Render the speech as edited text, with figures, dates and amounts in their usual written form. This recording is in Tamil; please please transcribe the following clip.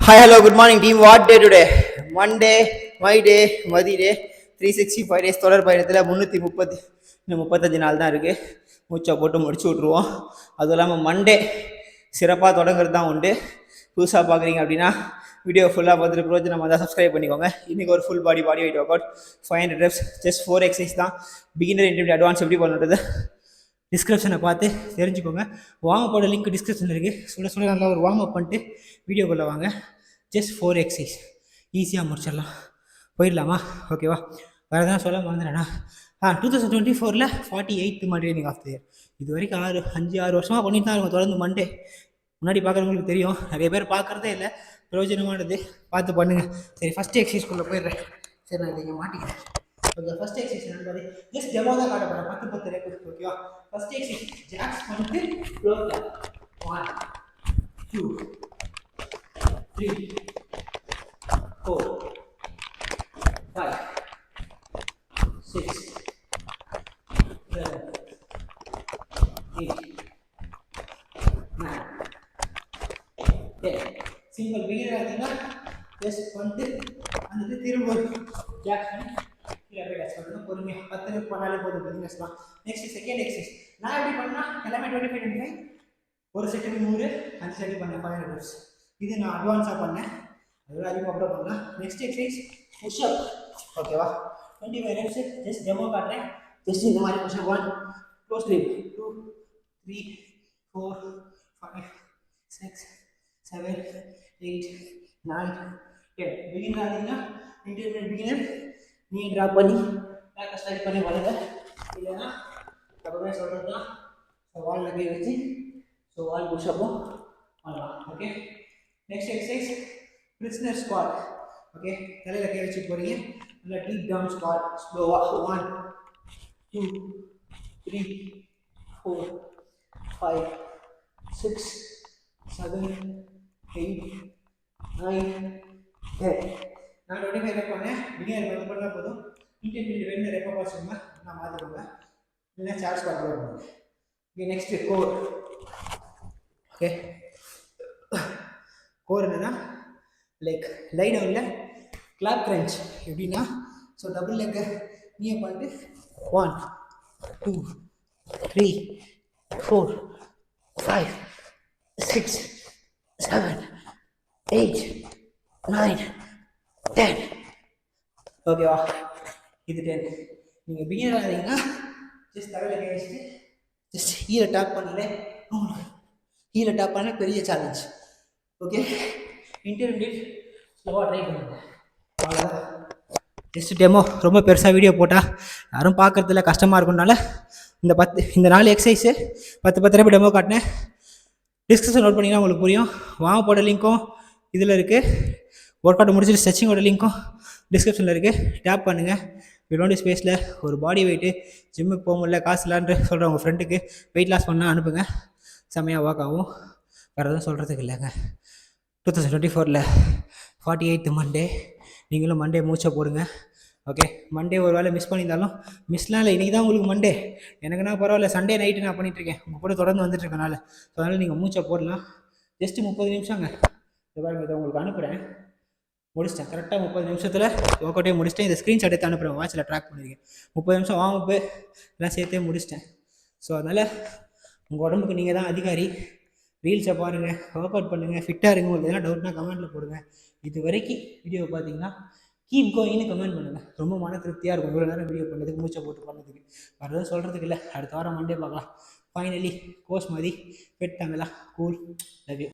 Hi, hello, good morning team. What day today? Monday, my day, Madi day, 365 days தொடர் பயணத்தில் 335 நாள் தான் இருக்குது. மூச்சை போட்டு முடிச்சு விட்ருவோம். அதுவும் இல்லாமல் மண்டே சிறப்பாக தொடங்குறது தான் உண்டு. புதுசாக பார்க்குறீங்க அப்படின்னா வீடியோ ஃபுல்லாக பார்த்துட்டு பிரோஜனமாக தான் சப்ஸ்கிரைப் பண்ணிக்கோங்க. இன்றைக்கி ஒரு full body weight work out 500 reps, just 4 exercise தான். பிகினர் இன்டர்மீடியட் அட்வான்ஸ் எப்படி பண்ணுறது டிஸ்கிரிப்ஷனை பார்த்து தெரிஞ்சுக்கோங்க. வார்ம் அப்போட லிங்க் டிஸ்கிரிப்ஷனில் இருக்குது. சுட நல்லா ஒரு வார்ம் அப் பண்ணிட்டு வீடியோக்குள்ளே வாங்க. ஜஸ்ட் 4 எக்ஸசைஸ் ஈஸியாக முடிச்சிடலாம். போயிடலாமா? ஓகேவா? வேறு எதாவது சொல்ல மறந்துடா. 2024 48th training of the year. இது வரைக்கும் 5-6 வருஷமாக பண்ணிட்டு தான் இருக்கும் தொடர்ந்து. மண்டே முன்னாடி பார்க்குறவங்களுக்கு தெரியும், நிறைய பேர் பார்க்குறதே இல்லை. பிரயோஜனமானது, பார்த்து பண்ணுங்கள். சரி, ஃபஸ்ட் எக்ஸசைஸ்க்குள்ளே போயிடுறேன். சரி, நான் இதை மாட்டிக்கிறேன். ஓகே, ஃபஸ்ட் எக்ஸசைஸ் என்னது? ஜஸ்ட் டெமோ தான் காட்ட போகிறேன். 10 ரெப்பு. ஓகேவா? ஃபஸ்ட் எக்ஸசைஸ் ஜாக்ஸ் பண்ணிட்டு ஃப்ளோர் 1 2 3 4 5 6 7 8 9 10. சிம்பிள். பிகினர் ஆகிட்டீங்கன்னா ஜஸ்ட் பண்ணிட்டு வந்துட்டு திரும்ப ஜாக்ஸ் பண்ணி கீழே போய் டச் பண்ணணும். பொறுமையாக 10 ரெப் பண்ணாலே போதும். பிகினர்ஸ் தான். Next second exercise. நான் எப்படி பண்ணால் எல்லாமே 25 ஒரு செட்டுக்கு 100, 5 செட்டு பண்ணேன் 500 reps. இது நான் அட்வான்ஸாக பண்ணேன், அதெல்லாம் அதிகமாக கூட பண்ணலாம். Next exercise push up. ஓகேவா? 25 reps. ஜஸ்ட் டெமோ காட்டுறேன். ஜஸ்ட் இந்த மாதிரி push up 1 close grip 2 3 4 5 6 7 8 9 10. Beginner ஆகிங்கன்னா intermediate beginner நீ ட்ராப் பண்ணி பேக்கை ஸ்ட்ரைக் பண்ணி வளர, இல்லைன்னா எப்பவுமே சொல்கிறது தான். ஸோ வாலில் கை வச்சு வால் புஷ்அப்பும் பண்ணலாம். Okay, next exercise prisoner squad. Okay, தலையில் கை வச்சு போகிறீங்க. நல்லா டீப் டவுன் ஸ்குவாட். ஸ்லோவாக 1 2 3 4 5 6 7 8 9 10. நான் 25 ரெப் பண்ணேன். பிகினர் ரெப் பண்ணால் போதும். இன்டர்மீடியட் வேணும் ரெப்பை பார்த்துக்கோங்க, நான் மாற்றிக்கோங்க. இல்லைன்னா சேர் ஸ்குவாட் கூட பண்ணுங்க. Okay, next core. Okay, core என்னன்னா லைக் லை டவுனில் கிளாப் கிரன்ச். எப்படின்னா ஸோ டபுள் லெக்கை நீயே பண்ணிட்டு 1 2 3 4 5 6 7 8 9 10. ஓகேவா? இது 10. நீங்கள் பிகினர் ஆகிறீங்கன்னா ஜஸ்ட் தலையில் கை வச்சுட்டு ஜஸ்ட் ஹீலை டாப் பண்ணல. ஹீலை டாப் பண்ண பெரிய சேலஞ்ச். ஓகே, இன்டர்மீடியட் ஸ்லோவாக ட்ரை பண்ணுங்க. அவ்வளோதான். Just demo. ரொம்ப பெருசாக வீடியோ போட்டால் யாரும் பார்க்குறதுல கஷ்டமாக இருக்கும்னால இந்த 4 எக்ஸசைஸு 10 ரெப்பு டெமோ காட்டினேன். டிஸ்கிரிப்ஷன் நோட் பண்ணிங்கன்னா உங்களுக்கு புரியும். வாங்க போட லிங்க்கும் இதில் இருக்குது. ஒர்க் அவுட் முடிச்சுட்டு ஸ்ட்ரெச்சிங்கோட லிங்க்கும் டிஸ்கிரிப்ஷனில் இருக்குது. டேப் பண்ணுங்கள். விலோண்டி ஸ்பேஸில் ஒரு பாடி வெயிட்டு ஜிம்முக்கு போக முடியல, காசு இல்லான்னு சொல்கிற உங்கள் ஃப்ரெண்டுக்கு வெயிட் லாஸ் பண்ணால் அனுப்புங்க. செம்மையாக ஒர்க் ஆகும். வேறு எதுவும் சொல்கிறதுக்கு இல்லைங்க. 2024 48th மண்டே. நீங்களும் மண்டே மூச்சை போடுங்க. ஓகே, மண்டே ஒரு வேளை மிஸ் பண்ணியிருந்தாலும் மிஸ்லாம் இல்லை. இன்றைக்கி தான் உங்களுக்கு மண்டே. எனக்குன்னா பரவாயில்ல, சண்டே நைட்டு நான் பண்ணிகிட்ருக்கேன். உங்கள் கூட தொடர்ந்து வந்துட்டுருக்கனால. ஸோ அதனால் நீங்கள் மூச்சை போடலாம். ஜஸ்ட்டு 30 நிமிஷங்க. இதை பாருங்கள், இதை உங்களுக்கு அனுப்புகிறேன். முடிச்சிட்டேன் கரெக்டாக 30 நிமிஷத்தில் ஒர்க் அவுட்டே முடிச்சிட்டேன். இந்த ஸ்க்ரீன்ஷாட் எடுத்து அனுப்புகிறேன். வாட்சில் ட்ராக் பண்ணியிருக்கேன். 30 நிமிஷம் வார்ம் அப்பு எல்லாம் சேர்த்தே முடிச்சிட்டேன். ஸோ அதனால் உங்கள் உடம்புக்கு நீங்கள் தான் அதிகாரி. ரீல்ஸை பாருங்கள், ஒர்க் அவுட் பண்ணுங்கள், ஃபிட்டாக இருங்க. உங்களுக்கு எதனா டவுட்னா கமெண்ட்டில் போடுங்க. இது வரைக்கும் வீடியோ பார்த்தீங்கன்னா கீப் கோயின்னு கமெண்ட் பண்ணுங்கள். ரொம்ப மன திருப்தியாக இருக்கும் இவ்வளோ நேரம் வீடியோ பண்ணதுக்கு, மூச்சை போட்டு பண்ணதுக்கு. வேறு எதுவும் சொல்கிறதுக்கு இல்லை. அடுத்த வாரம் மண்டே பார்க்கலாம். ஃபைனலி கோர்ஸ் மாதிரி fit Tamizha cool. Love you.